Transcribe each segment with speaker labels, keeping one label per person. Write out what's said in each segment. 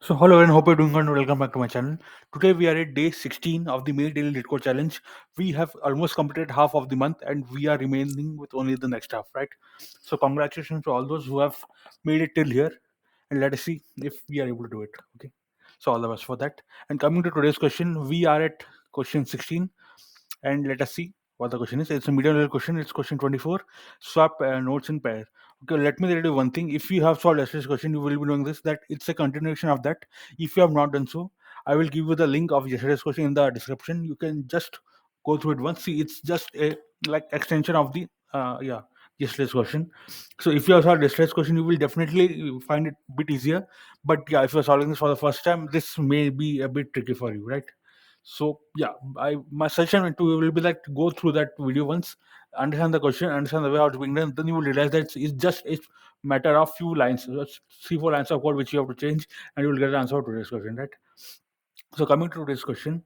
Speaker 1: So hello and hope you're doing good and welcome back to my channel. Today we are at day 16 of the May Daily Leetcode Challenge. We have almost completed half of the month and we are remaining with only the next half, right? So congratulations to all those who have made it till here and let us see if we are able to do it. Okay. So all the best for that. And coming to today's question, we are at question 16 and let us see what the question is. It's a medium level question. It's question 24. Swap notes in pair. Okay, let me tell you one thing. If you have solved yesterday's question, you will be knowing this that it's a continuation of that. If you have not done so, I will give you the link of yesterday's question in the description. You can just go through it once. See, it's just a like extension of the yesterday's question. So if you have solved yesterday's question, you will definitely find it a bit easier. But yeah, if you're solving this for the first time, this may be a bit tricky for you, right? So yeah, I my suggestion to you will be like to go through that video once, understand the question, understand the way how it's being done. Then you will realize that it's just a matter of few lines, just 3 4 lines of code which you have to change, and you will get the answer to this question, right? So coming to this question,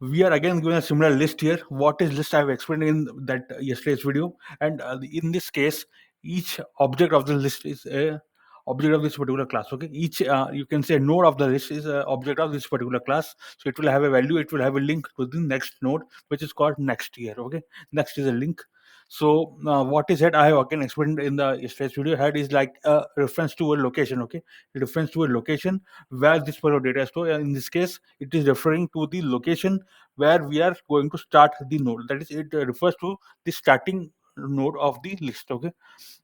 Speaker 1: we are again given a similar list here. What is list? I have explained in that yesterday's video, and in this case, each object of the list is a object of this particular class. Okay, each you can say node of the list is a object of this particular class. So it will have a value. It will have a link to the next node, which is called next here. Okay, next is a link. So what is head? I have again explained in the yesterday's video. Head is like a reference to a location. Okay, a reference to a location where this particular data is stored. In this case, it is referring to the location where we are going to start the node. That is, it refers to the starting node of the list. Okay,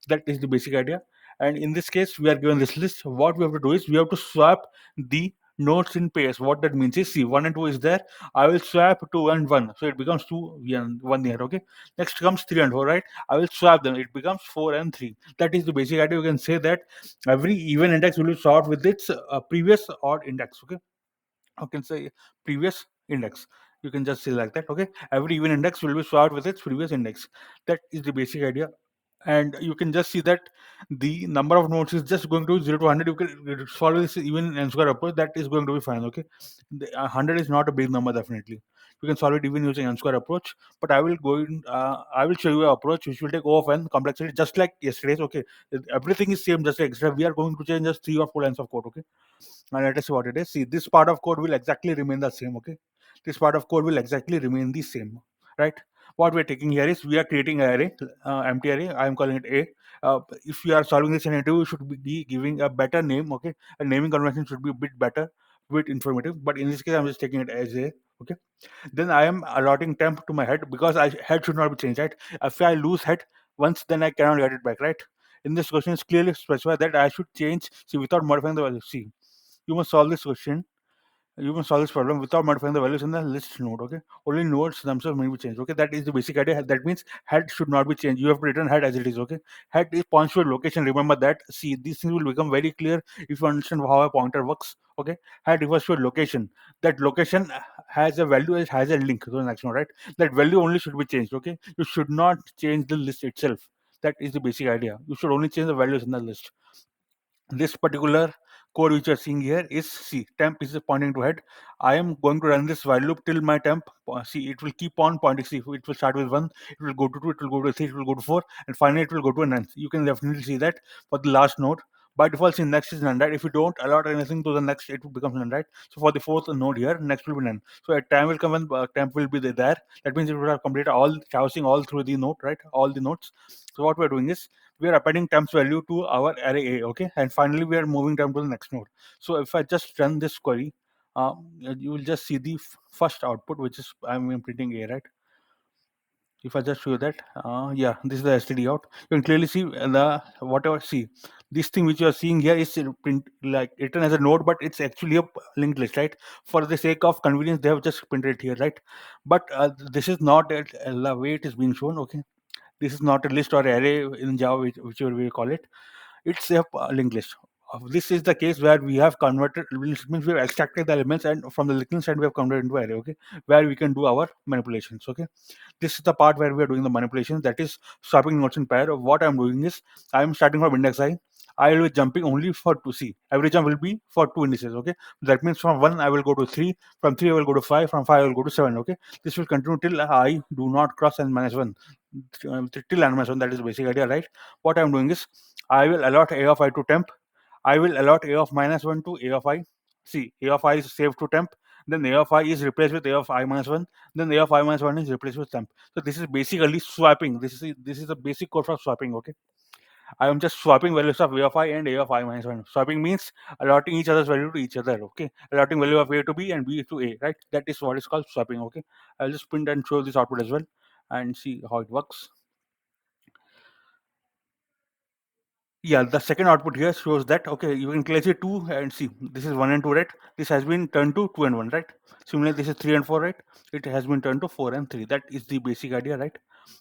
Speaker 1: that is the basic idea. And in this case, we are given this list. What we have to do is we have to swap the nodes in pairs. What that means is, see, 1 and 2 is there. I will swap 2 and 1, so it becomes 2 and 1 here. Okay, next comes 3 and 4, right? I will swap them, it becomes 4 and 3. That is the basic idea. You can say that every even index will be sort with its previous odd index. Okay, I can say previous index. You can just say like that. Okay, every even index will be sort with its previous index. That is the basic idea. And you can just see that the number of nodes is just going to 0 to 100. You can solve this even n square approach. That is going to be fine. Okay, 100 is not a big number, definitely. You can solve it even using n square approach. But I will show you an approach which will take O of n complexity just like yesterday's. Okay, everything is same, just like extra. We are going to change just 3 or 4 lines of code. Okay, now let us see what it is. See, this part of code will exactly remain the same. Okay, this part of code will exactly remain the same, right? What we're taking here is we are creating an array, empty array. I am calling it A. If you are solving this in interview, you should be giving a better name. Okay, a naming convention should be a bit better, bit informative. But in this case, I'm just taking it as A. Okay, then I am allotting temp to my head because head should not be changed, right? If I lose head once, then I cannot get it back, right? In this question, it's clearly specified that I should change, see, without modifying the value. See, you must solve this question. You must solve this problem without modifying the values in the list node. Okay, only nodes themselves may be changed. Okay, that is the basic idea. That means head should not be changed. You have to return head as it is. Okay, head is points to a location. Remember that. See, these things will become very clear if you understand how a pointer works. Okay, head refers to a location. That location has a value, it has a link to the next node, right? That value only should be changed. Okay, you should not change the list itself. That is the basic idea. You should only change the values in the list. This particular code which you're seeing here is, see, temp is pointing to head. I am going to run this while loop till my temp, see, it will keep on pointing. See, it will start with 1, it will go to 2, it will go to 3, it will go to 4, and finally it will go to a nth. You can definitely see that for the last node. By default, see, next is none, right? If you don't allot anything to the next, it becomes none, right? So for the fourth node here, next will be none. So a time will come when temp will be there. That means it will have completed all traversing all through the node, right? All the nodes. So what we're doing is we are appending temps value to our array A. Okay, and finally we are moving down to the next node. So if I just run this query, you will just see the first output, which is I'm printing A, right? If I just show you that, yeah, this is the std out. You can clearly see the whatever. See, this thing which you are seeing here is print like written as a node, but it's actually a linked list, right? For the sake of convenience, they have just printed it here, right? But this is not the way it is being shown. Okay, this is not a list or array in Java, whichever we call it. It's a linked list. This is the case where we have converted, which means we have extracted the elements, and from the linked list and we have converted into array. Okay, where we can do our manipulations. Okay, this is the part where we are doing the manipulations. That is swapping nodes in pair. What I'm doing is I'm starting from index I. I will be jumping only for 2c. Every jump will be for 2 indices. Okay, that means from 1 I will go to 3, from 3 I will go to 5, from 5 I will go to 7. Okay, this will continue till I do not cross n minus 1, till n minus 1. That is the basic idea, right? What I'm doing is I will allot a of I to temp. I will allot a of minus 1 to a of I. See, a of I is saved to temp, then a of I is replaced with a of I minus 1, then a of I minus 1 is replaced with temp. So this is basically swapping. This is the basic code for swapping. Okay, I am just swapping values of a of I and a of I minus 1. Swapping means allotting each other's value to each other. Okay, allotting value of a to b and b to a. Right, that is what is called swapping. Okay, I'll just print and show this output as well and see how it works. Yeah, the second output here shows that, okay, you can place it 2 and see, this is 1 and 2, right? This has been turned to 2 and 1, right? Similarly, this is 3 and 4, right? It has been turned to 4 and 3. That is the basic idea, right?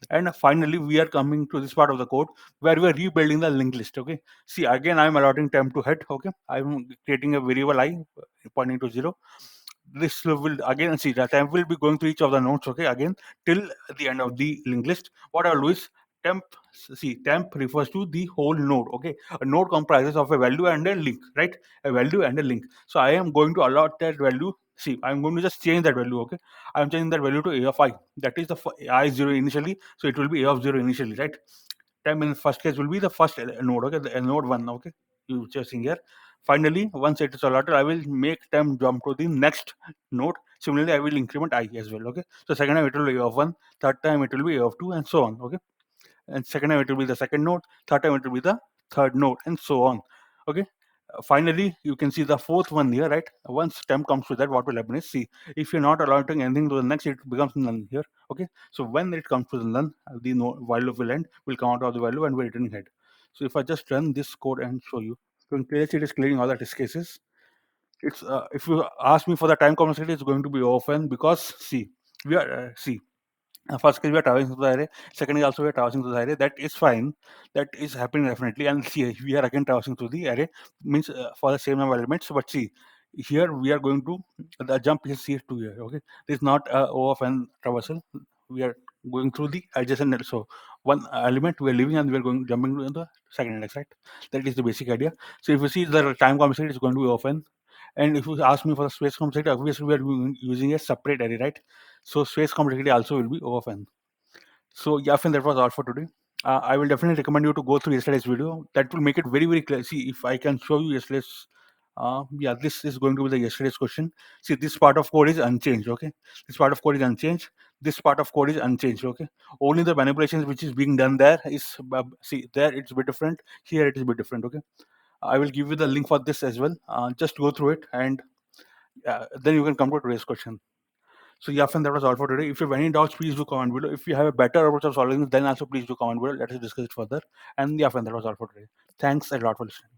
Speaker 1: And finally, we are coming to this part of the code where we are rebuilding the linked list. Okay, see, again, I'm allotting temp to head. Okay, I'm creating a variable I pointing to 0. This will again, see, the temp will be going to each of the nodes. Okay, again, till the end of the linked list. What I'll do is temp. See, temp refers to the whole node. Okay, a node comprises of a value and a link, right? A value and a link. So I am going to allot that value. See, I'm going to just change that value. Okay, I'm changing that value to a of I. That is the I 0 initially, so it will be a of 0 initially, right? Temp in first case will be the first node. Okay, the node 1. Okay, you just here. Finally, once it is allotted, I will make temp jump to the next node. Similarly, I will increment I as well. Okay, so second time it will be a of 1, third time it will be a of 2, and so on. Okay, and second time it will be the second node, third time it will be the third node, and so on. Okay, finally, you can see the fourth one here, right? Once temp comes to that, what will happen is, see, if you're not allowing anything to the next, it becomes none here. Okay, so when it comes to the none, the while loop will end, will come out of the value and we're returning head. So if I just run this code and show you, so in case it is clearing all the test cases. It's if you ask me for the time complexity, it's going to be often, because see, we are see, first case we are traversing through the array, second is also we are traversing through the array. That is fine, that is happening definitely. And see, we are again traversing through the array, means for the same number of elements. But see, here we are going to, the jump is here to here. Okay, this is not O of n traversal. We are going through the adjacent. So one element we are leaving and we are going jumping to the second index, right? That is the basic idea. So if you see, the time complexity is going to be O of n. And if you ask me for the space complexity, obviously we are using a separate array, right? So space complexity also will be O of n. So yeah, friend, that was all for today. I will definitely recommend you to go through yesterday's video. That will make it very, very clear. See, if I can show you yesterday's, yeah, this is going to be the yesterday's question. See, this part of code is unchanged. Okay, this part of code is unchanged. This part of code is unchanged. Okay, only the manipulations which is being done there is, see, there it's a bit different. Here it is a bit different. Okay, I will give you the link for this as well. Just go through it, and then you can come to today's question. So yeah, friend, that was all for today. If you have any doubts, please do comment below. If you have a better approach of solving it, then also please do comment below. Let us discuss it further. And yeah, friend, that was all for today. Thanks a lot for listening.